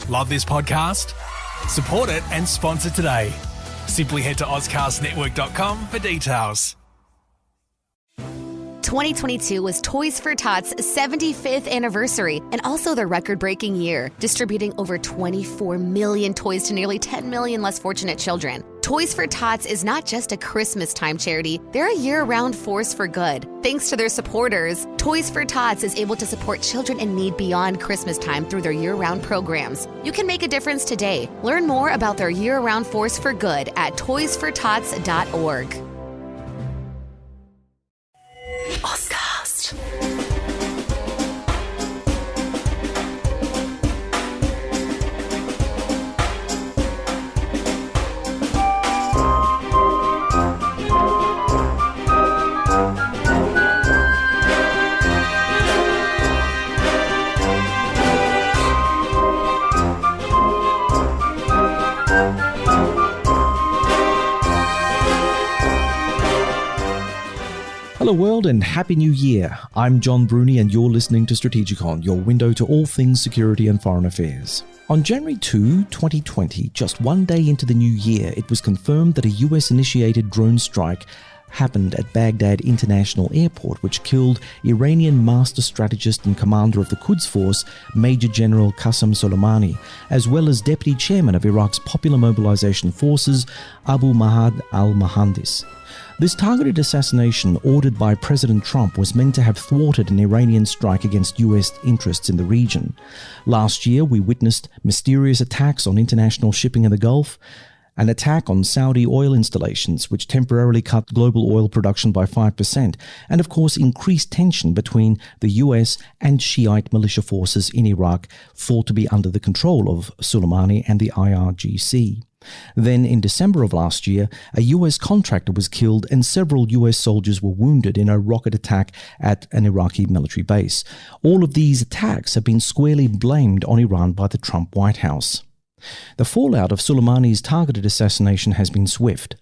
Love this podcast? Support it and sponsor today. Simply head to ozcastnetwork.com for details. 2022 was Toys for Tots' 75th anniversary and also their record-breaking year, distributing over 24 million toys to nearly 10 million less fortunate children. Toys for Tots is not just a Christmas time charity, they're a year-round force for good. Thanks to their supporters, Toys for Tots is able to support children in need beyond Christmas time through their year-round programs. You can make a difference today. Learn more about their year-round force for good at toysfortots.org. Ozcast. Hello world and Happy New Year. I'm John Bruni and you're listening to Strategikon, your window to all things security and foreign affairs. On January 2, 2020, just one day into the new year, it was confirmed that a US-initiated drone strike happened at Baghdad International Airport, which killed Iranian master strategist and commander of the Quds Force, Major General Qasem Soleimani, as well as deputy chairman of Iraq's Popular Mobilization Forces, Abu Mahdi al-Mohandis. This targeted assassination ordered by President Trump was meant to have thwarted an Iranian strike against US interests in the region. Last year, we witnessed mysterious attacks on international shipping in the Gulf, an attack on Saudi oil installations, which temporarily cut global oil production by 5%, and of course increased tension between the US and Shiite militia forces in Iraq, thought to be under the control of Soleimani and the IRGC. Then, in December of last year, a US contractor was killed and several US soldiers were wounded in a rocket attack at an Iraqi military base. All of these attacks have been squarely blamed on Iran by the Trump White House. The fallout of Soleimani's targeted assassination has been swift.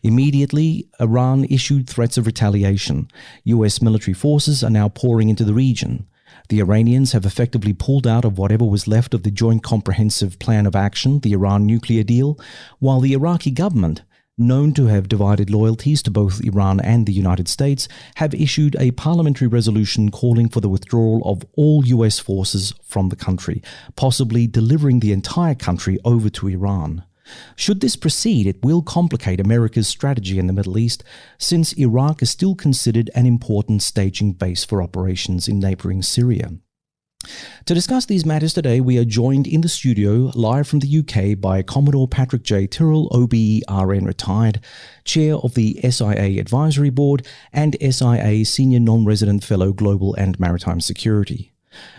Immediately, Iran issued threats of retaliation. US military forces are now pouring into the region. The Iranians have effectively pulled out of whatever was left of the Joint Comprehensive Plan of Action, the Iran nuclear deal, while the Iraqi government, known to have divided loyalties to both Iran and the United States, have issued a parliamentary resolution calling for the withdrawal of all US forces from the country, possibly delivering the entire country over to Iran. Should this proceed, it will complicate America's strategy in the Middle East, since Iraq is still considered an important staging base for operations in neighboring Syria. To discuss these matters today, we are joined in the studio, live from the UK, by Commodore Patrick J. Tyrrell, OBE-RN retired, Chair of the SIA Advisory Board and SIA Senior Non-Resident Fellow Global and Maritime Security.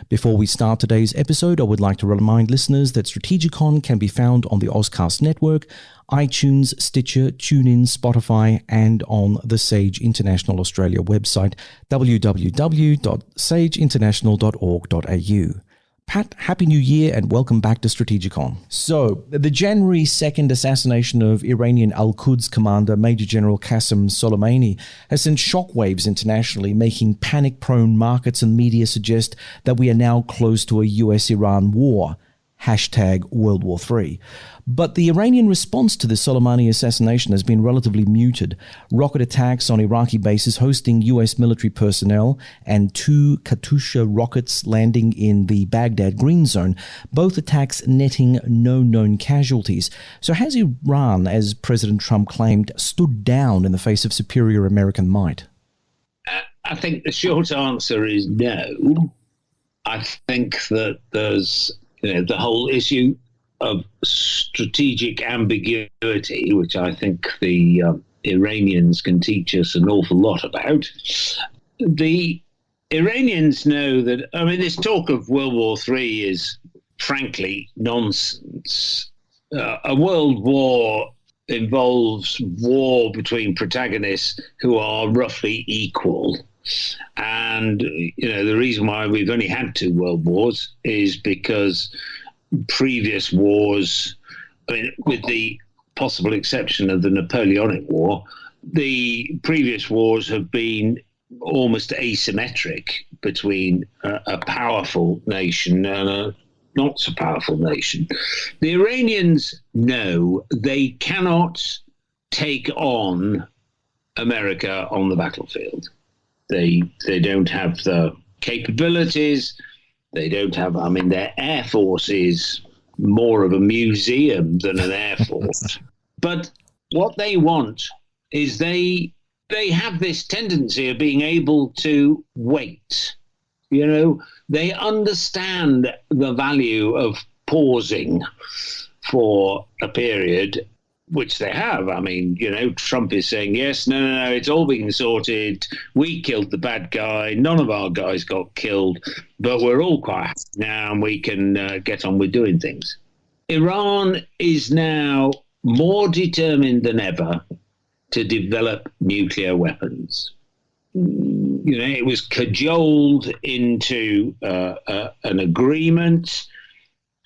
Before we start today's episode, I would like to remind listeners that Strategikon can be found on the Ozcast network, iTunes, Stitcher, TuneIn, Spotify, and on the Sage International Australia website, www.sageinternational.org.au. Pat, Happy New Year and welcome back to Strategikon. So, the January 2nd assassination of Iranian Al-Quds commander Major General Qasem Soleimani has sent shockwaves internationally, making panic-prone markets and media suggest that we are now close to a US-Iran war. #World War III. But the Iranian response to the Soleimani assassination has been relatively muted. Rocket attacks on Iraqi bases hosting US military personnel and 2 Katyusha rockets landing in the Baghdad Green Zone, both attacks netting no known casualties. So has Iran, as President Trump claimed, stood down in the face of superior American might? I think the short answer is no. I think that there's the whole issue of strategic ambiguity, which I think the Iranians can teach us an awful lot about. The Iranians know that, this talk of World War III is frankly nonsense. A world war involves war between protagonists who are roughly equal. And, the reason why we've only had 2 world wars is because previous wars, with the possible exception of the Napoleonic War, the previous wars have been almost asymmetric between a powerful nation and a not so powerful nation. The Iranians know they cannot take on America on the battlefield. They don't have the capabilities. They don't have, their air force is more of a museum than an air force. But what they want is they have this tendency of being able to wait. They understand the value of pausing for a period, which they have. Trump is saying, yes, no, it's all been sorted. We killed the bad guy. None of our guys got killed, but we're all quite happy now and we can get on with doing things. Iran is now more determined than ever to develop nuclear weapons. It was cajoled into an agreement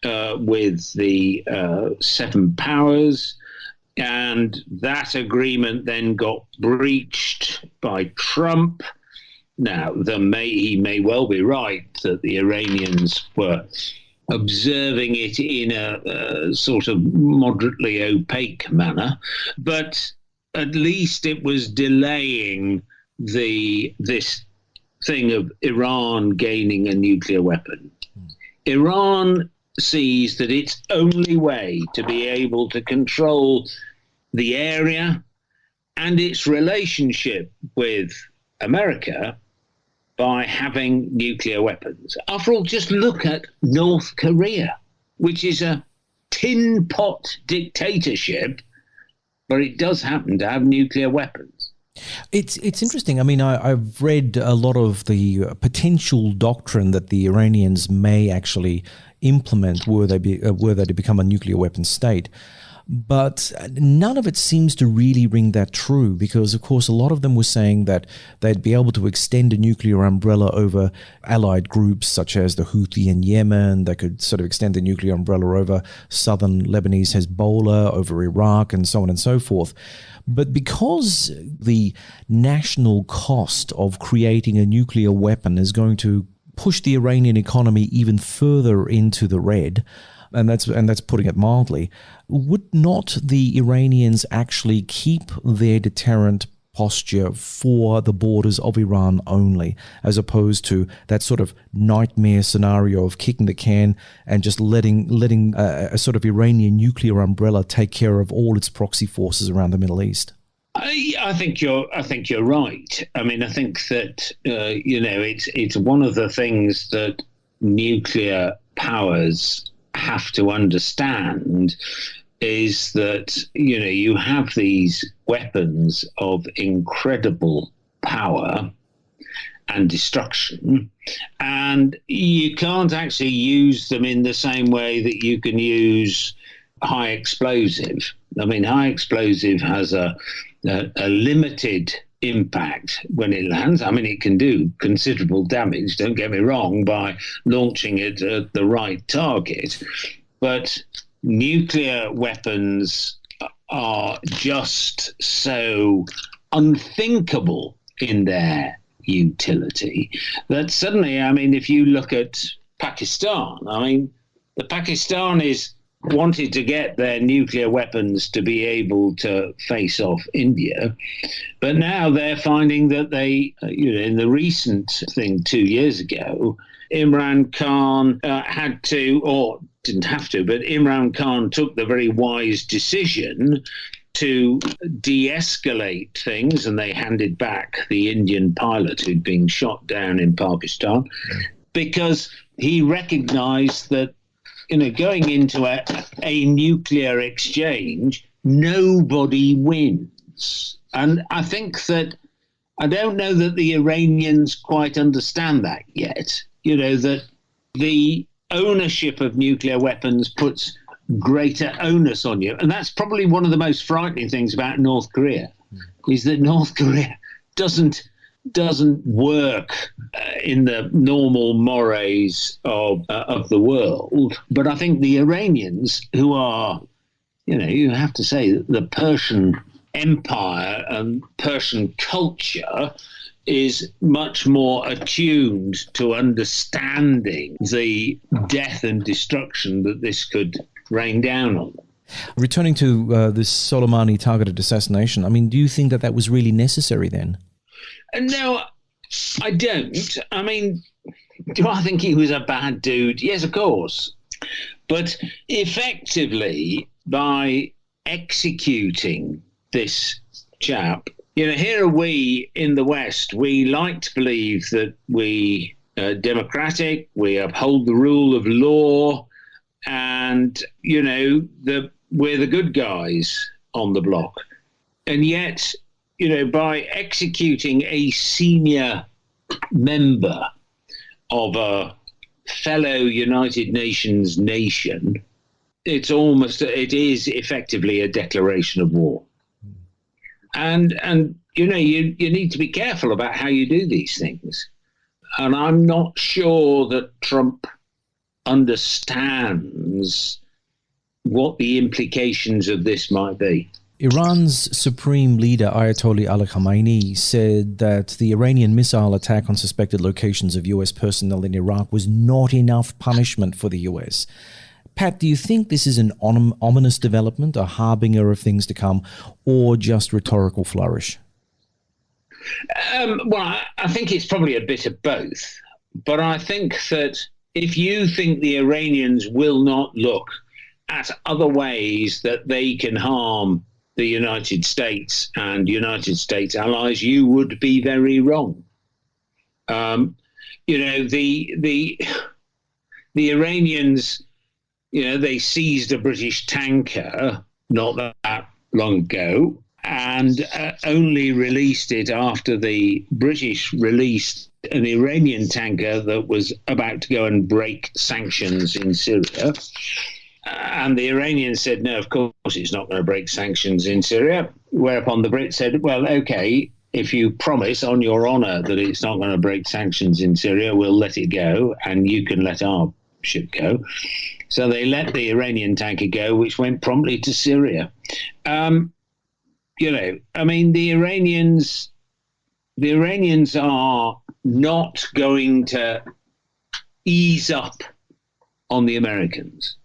with the seven powers, and that agreement then got breached by Trump. Now, he may well be right that the Iranians were observing it in a sort of moderately opaque manner, but at least it was delaying this thing of Iran gaining a nuclear weapon. Iran sees that its only way to be able to control the area and its relationship with America by having nuclear weapons. After all, just look at North Korea, which is a tin pot dictatorship, but it does happen to have nuclear weapons. It's interesting. I've read a lot of the potential doctrine that the Iranians may actually implement were they to become a nuclear weapon state. But none of it seems to really ring that true because, of course, a lot of them were saying that they'd be able to extend a nuclear umbrella over allied groups such as the Houthi in Yemen. They could sort of extend the nuclear umbrella over southern Lebanese Hezbollah, over Iraq, and so on and so forth. But because the national cost of creating a nuclear weapon is going to push the Iranian economy even further into the red, and that's putting it mildly, would not the Iranians actually keep their deterrent posture for the borders of Iran only, as opposed to that sort of nightmare scenario of kicking the can and just letting a sort of Iranian nuclear umbrella take care of all its proxy forces around the Middle East? I think you're right. I think that it's one of the things that nuclear powers have to understand is that you have these weapons of incredible power and destruction, and you can't actually use them in the same way that you can use high explosive. High explosive has a limited impact when it lands. It can do considerable damage, don't get me wrong, by launching it at the right target. But nuclear weapons are just so unthinkable in their utility that suddenly, if you look at Pakistan, the Pakistanis wanted to get their nuclear weapons to be able to face off India. But now they're finding that they, in the recent thing 2 years ago, Imran Khan had to, or didn't have to, but Imran Khan took the very wise decision to de-escalate things, and they handed back the Indian pilot who'd been shot down in Pakistan, because he recognized that going into a nuclear exchange, nobody wins. And I think that I don't know that the Iranians quite understand that yet, that the ownership of nuclear weapons puts greater onus on you. And that's probably one of the most frightening things about North Korea, is that North Korea doesn't work in the normal mores of the world. But I think the Iranians, who are, you have to say, the Persian Empire and Persian culture is much more attuned to understanding the death and destruction that this could rain down on. Returning to this Soleimani targeted assassination, I mean, do you think that that was really necessary then? No, I don't. I mean, do I think he was a bad dude? Yes, of course. But effectively, by executing this chap, here are we in the West. We like to believe that we are democratic, we uphold the rule of law, and, we're the good guys on the block. And yet, by executing a senior member of a fellow United Nations nation, it is effectively a declaration of war. And you need to be careful about how you do these things. And I'm not sure that Trump understands what the implications of this might be. Iran's supreme leader Ayatollah Ali Khamenei said that the Iranian missile attack on suspected locations of US personnel in Iraq was not enough punishment for the US. Pat, do you think this is an ominous development, a harbinger of things to come, or just rhetorical flourish? Well, I think it's probably a bit of both. But I think that if you think the Iranians will not look at other ways that they can harm the United States and United States allies, you would be very wrong. The Iranians, they seized a British tanker not that long ago and only released it after the British released an Iranian tanker that was about to go and break sanctions in Syria. And the Iranians said, no, of course it's not going to break sanctions in Syria. Whereupon the Brits said, well, OK, if you promise on your honour that it's not going to break sanctions in Syria, we'll let it go and you can let our ship go. So they let the Iranian tanker go, which went promptly to Syria. The Iranians are not going to ease up on the Americans.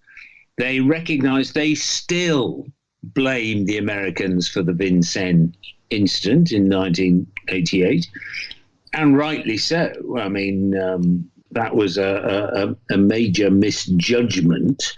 They recognize they still blame the Americans for the Vincennes incident in 1988, and rightly so. I mean, that was a major misjudgment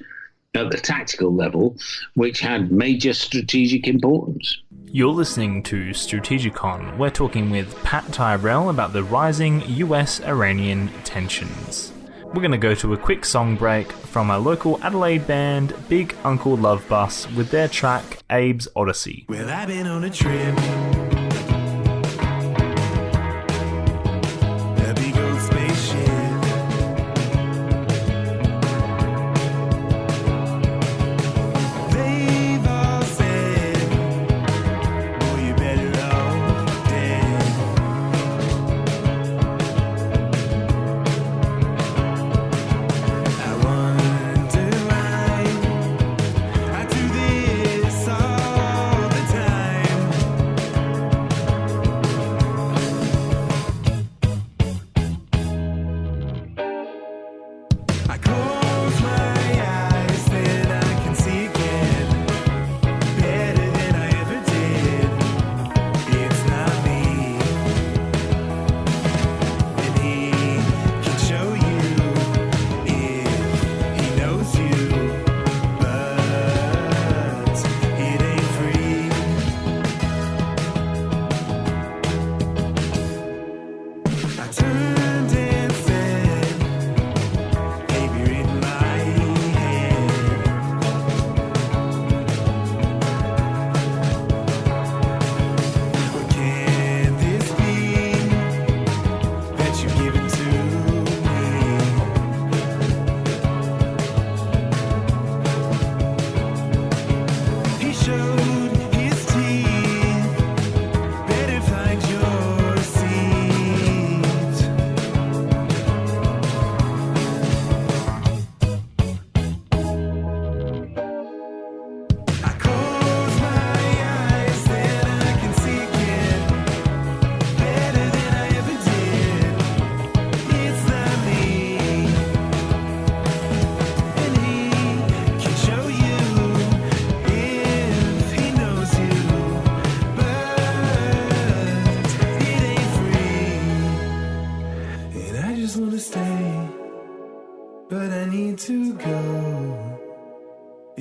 at the tactical level, which had major strategic importance. You're listening to Strategikon. We're talking with Pat Tyrrell about the rising US-Iranian tensions. We're going to go to a quick song break from our local Adelaide band, Big Uncle Love Bus, with their track Abe's Odyssey. Well, I've been on a trip. A big old spaceship. They've all said, boy, you better off dead. I wonder why I do this all the time.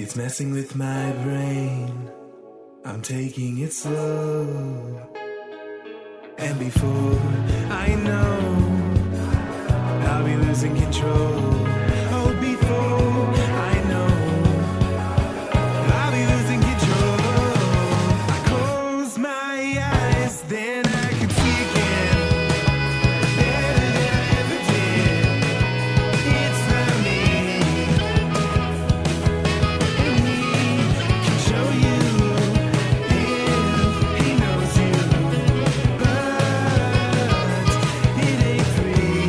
It's messing with my brain. I'm taking it slow. And before I know, I'll be losing control. Oh, before I know, I'll be losing control. I close my eyes, then I can see again. Better than I ever did. It's not me. And he can show you if he knows you. But it ain't free.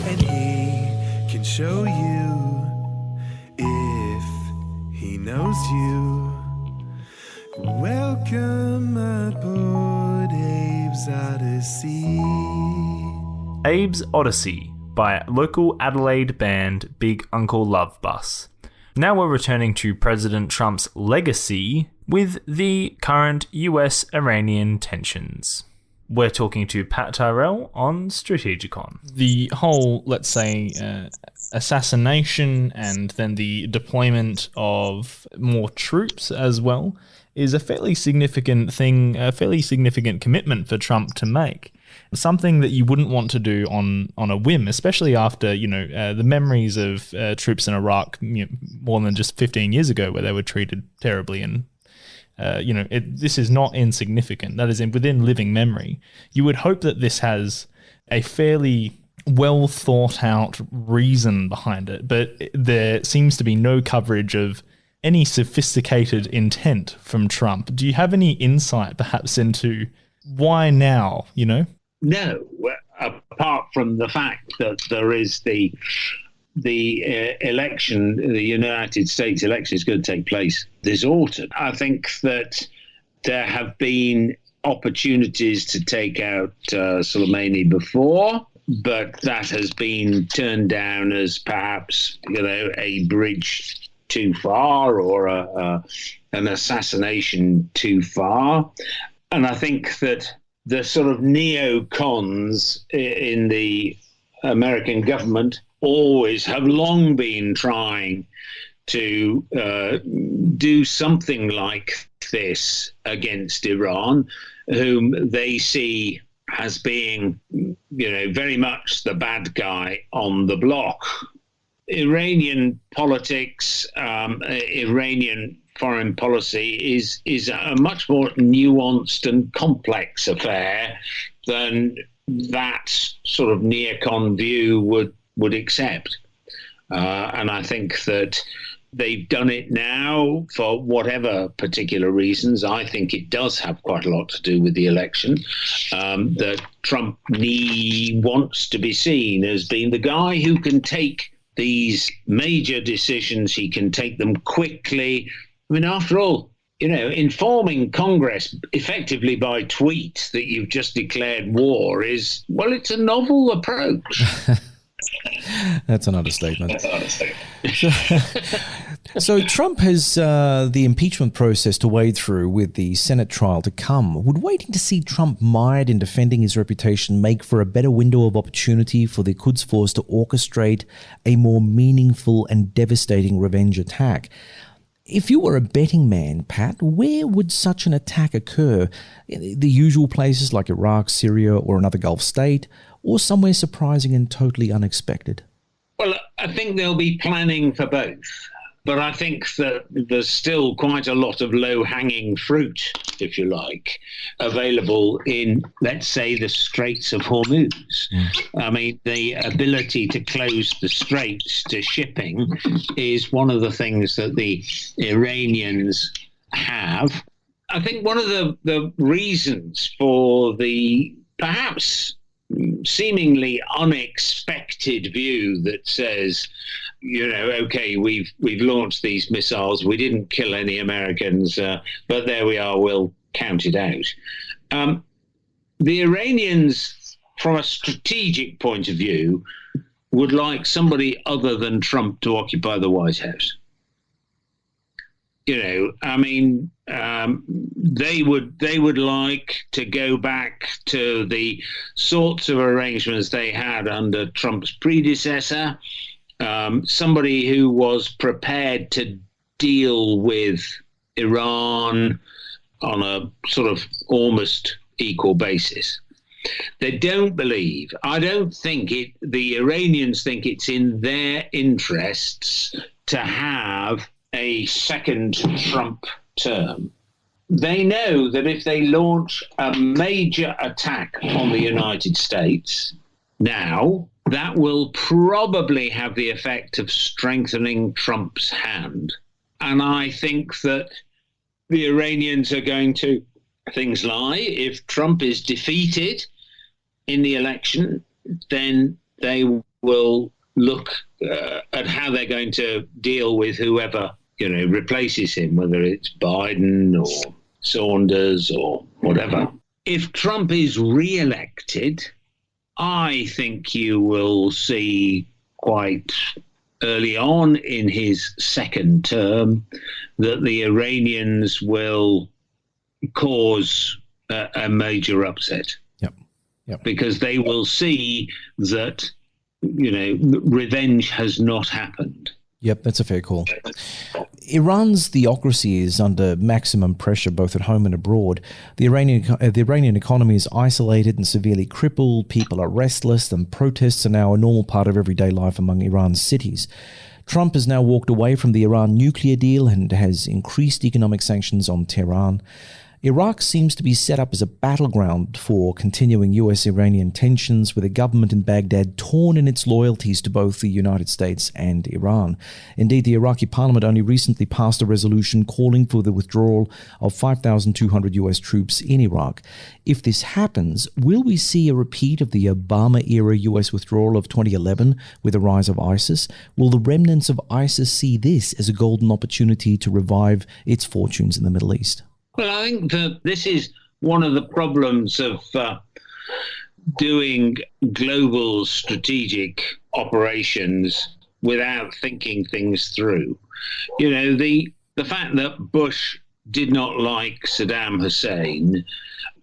And he can show you if he knows you. Welcome aboard Abe's Odyssey. Abe's Odyssey by local Adelaide band Big Uncle Love Bus. Now we're returning to President Trump's legacy with the current US-Iranian tensions. We're talking to Pat Tyrrell on Strategikon. The whole, let's say, assassination and then the deployment of more troops as well is a fairly significant thing, a fairly significant commitment for Trump to make. Something that you wouldn't want to do on a whim, especially after, the memories of troops in Iraq more than just 15 years ago where they were treated terribly and this is not insignificant. That is within living memory. You would hope that this has a fairly well thought out reason behind it, but there seems to be no coverage of any sophisticated intent from Trump. Do you have any insight perhaps into why now, No, apart from the fact that there is the election, the United States election is going to take place this autumn. I think that there have been opportunities to take out Soleimani before, but that has been turned down as perhaps a bridge too far or an assassination too far. And I think that the sort of neocons in the American government always have long been trying to do something like this against Iran, whom they see as being, very much the bad guy on the block. Iranian politics, Iranian foreign policy is a much more nuanced and complex affair than that sort of neocon view would accept. And I think that they've done it now for whatever particular reasons. I think it does have quite a lot to do with the election, that Trump wants to be seen as being the guy who can take these major decisions. He can take them quickly. I mean, after all, informing Congress effectively by tweet that you've just declared war is, well, it's a novel approach. That's an understatement. So Trump has the impeachment process to wade through with the Senate trial to come. Would waiting to see Trump mired in defending his reputation make for a better window of opportunity for the Quds Force to orchestrate a more meaningful and devastating revenge attack? If you were a betting man, Pat, where would such an attack occur? The usual places like Iraq, Syria, or another Gulf state, or somewhere surprising and totally unexpected? Well, I think they'll be planning for both. But I think that there's still quite a lot of low-hanging fruit, if you like, available in, let's say, the Straits of Hormuz. I mean, the ability to close the straits to shipping is one of the things that the Iranians have. I think one of the reasons for the perhaps seemingly unexpected view that says, okay, we've launched these missiles, we didn't kill any Americans, but there we are, we'll count it out. The Iranians, from a strategic point of view, would like somebody other than Trump to occupy the White House. I mean, they would like to go back to the sorts of arrangements they had under Trump's predecessor, somebody who was prepared to deal with Iran on a sort of almost equal basis. They don't believe, I don't think the Iranians think it's in their interests to have a second Trump term. They know that if they launch a major attack on the United States now, that will probably have the effect of strengthening Trump's hand. And I think that the Iranians are going to, things lie, if Trump is defeated in the election, then they will look at how they're going to deal with whoever replaces him, whether it's Biden or Saunders or whatever. If Trump is re-elected, I think you will see quite early on in his second term that the Iranians will cause a major upset. Yep. Because they will see that, revenge has not happened. Yep, that's a fair call. Iran's theocracy is under maximum pressure both at home and abroad. The Iranian economy is isolated and severely crippled. People are restless, and protests are now a normal part of everyday life among Iran's cities. Trump has now walked away from the Iran nuclear deal and has increased economic sanctions on Tehran. Iraq seems to be set up as a battleground for continuing US-Iranian tensions, with a government in Baghdad torn in its loyalties to both the United States and Iran. Indeed, the Iraqi parliament only recently passed a resolution calling for the withdrawal of 5,200 US troops in Iraq. If this happens, will we see a repeat of the Obama-era US withdrawal of 2011 with the rise of ISIS? Will the remnants of ISIS see this as a golden opportunity to revive its fortunes in the Middle East? Well, I think that this is one of the problems of doing global strategic operations without thinking things through. The fact that Bush did not like Saddam Hussein,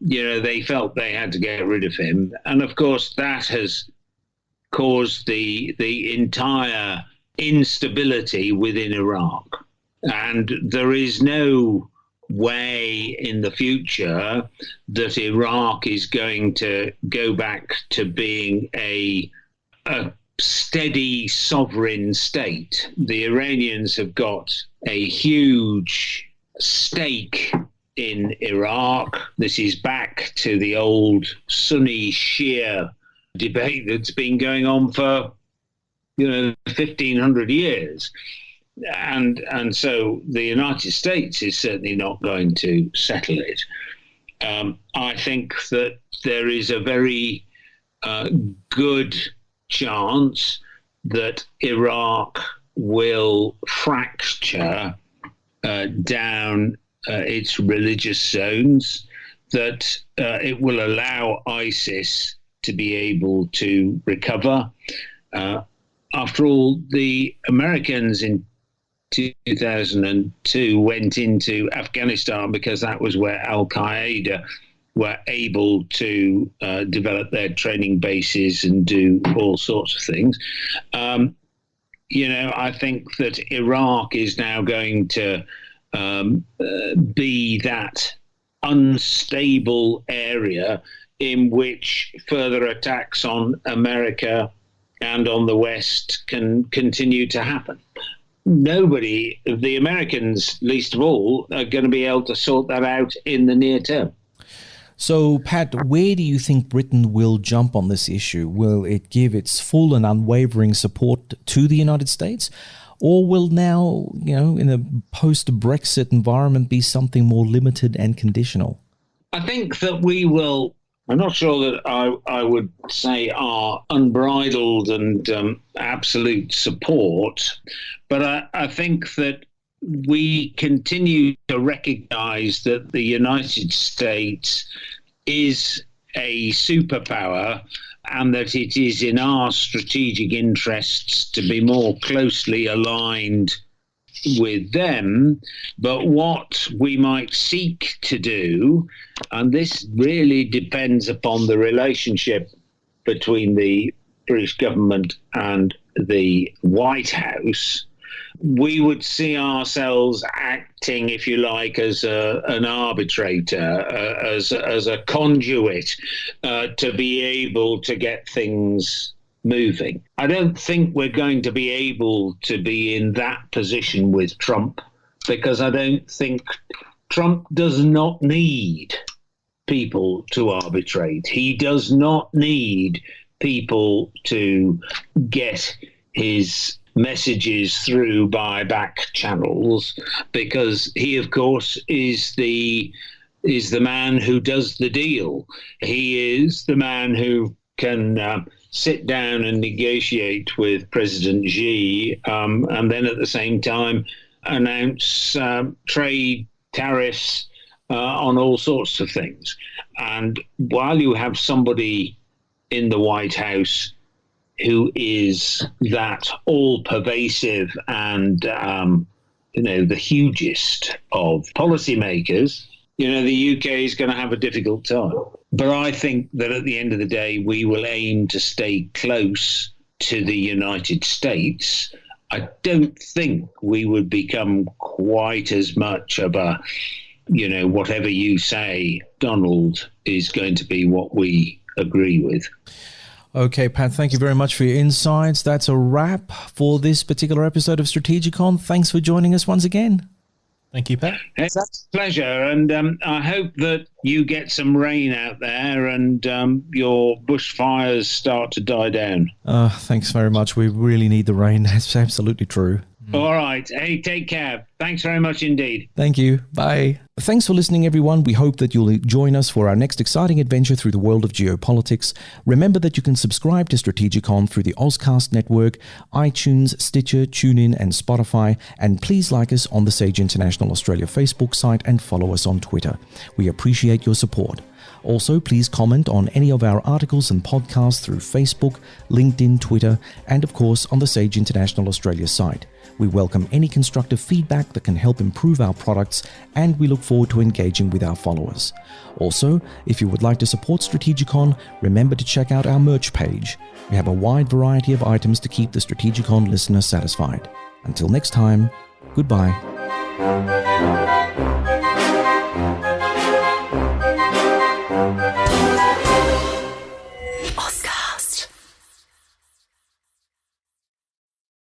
they felt they had to get rid of him. And of course, that has caused the entire instability within Iraq. And there is no way in the future that Iraq is going to go back to being a steady sovereign state. The Iranians have got a huge stake in Iraq. This is back to the old Sunni Shia debate that's been going on for 1,500 years. And so the United States is certainly not going to settle it. I think that there is a very good chance that Iraq will fracture down its religious zones, that it will allow ISIS to be able to recover. After all, the Americans in 2002 went into Afghanistan because that was where Al-Qaeda were able to develop their training bases and do all sorts of things. I think that Iraq is now going to be that unstable area in which further attacks on America and on the West can continue to happen. Nobody, the Americans least of all, are going to be able to sort that out in the near term. So, Pat, where do you think Britain will jump on this issue? Will it give its full and unwavering support to the United States? Or will now, in a post-Brexit environment, be something more limited and conditional? I think that we will. I'm not sure that I would say our unbridled and absolute support, but I think that we continue to recognize that the United States is a superpower and that it is in our strategic interests to be more closely aligned with them. But what we might seek to do, and this really depends upon the relationship between the British government and the White House, we would see ourselves acting, if you like, as an arbitrator, as a conduit to be able to get things moving. I don't think we're going to be able to be in that position with Trump, because I don't think Trump does not need people to arbitrate. He does not need people to get his messages through by back channels, because he, of course, is the man who does the deal. He is the man who can sit down and negotiate with President Xi, and then at the same time announce trade tariffs on all sorts of things. And while you have somebody in the White House who is that all-pervasive and, the hugest of policymakers, the UK is going to have a difficult time. But I think that at the end of the day, we will aim to stay close to the United States. I don't think we would become quite as much of a, whatever you say, Donald, is going to be what we agree with. Okay, Pat, thank you very much for your insights. That's a wrap for this particular episode of Strategikon. Thanks for joining us once again. Thank you, Pat. It's a pleasure, and I hope that you get some rain out there and your bushfires start to die down. Thanks very much. We really need the rain. That's absolutely true. All right. Hey, take care. Thanks very much indeed. Thank you. Bye. Thanks for listening, everyone. We hope that you'll join us for our next exciting adventure through the world of geopolitics. Remember that you can subscribe to Strategikon through the Ozcast network, iTunes, Stitcher, TuneIn, and Spotify. And please like us on the Sage International Australia Facebook site and follow us on Twitter. We appreciate your support. Also, please comment on any of our articles and podcasts through Facebook, LinkedIn, Twitter, and of course on the Sage International Australia site. We welcome any constructive feedback that can help improve our products, and we look forward to engaging with our followers. Also, if you would like to support Strategikon, remember to check out our merch page. We have a wide variety of items to keep the Strategikon listener satisfied. Until next time, goodbye.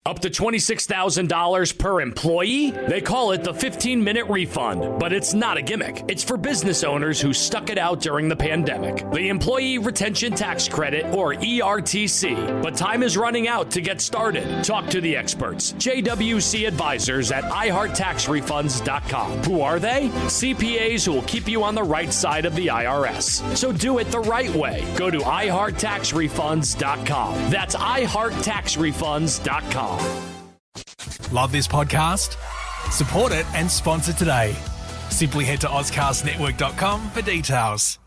Up to $26,000 per employee? They call it the 15-minute refund, but it's not a gimmick. It's for business owners who stuck it out during the pandemic. The Employee Retention Tax Credit, or ERTC. But time is running out to get started. Talk to the experts. JWC Advisors at iHeartTaxRefunds.com. Who are they? CPAs who will keep you on the right side of the IRS. So do it the right way. Go to iHeartTaxRefunds.com. That's iHeartTaxRefunds.com. Love this podcast? Support it and sponsor today. Simply head to AuscastNetwork.com for details.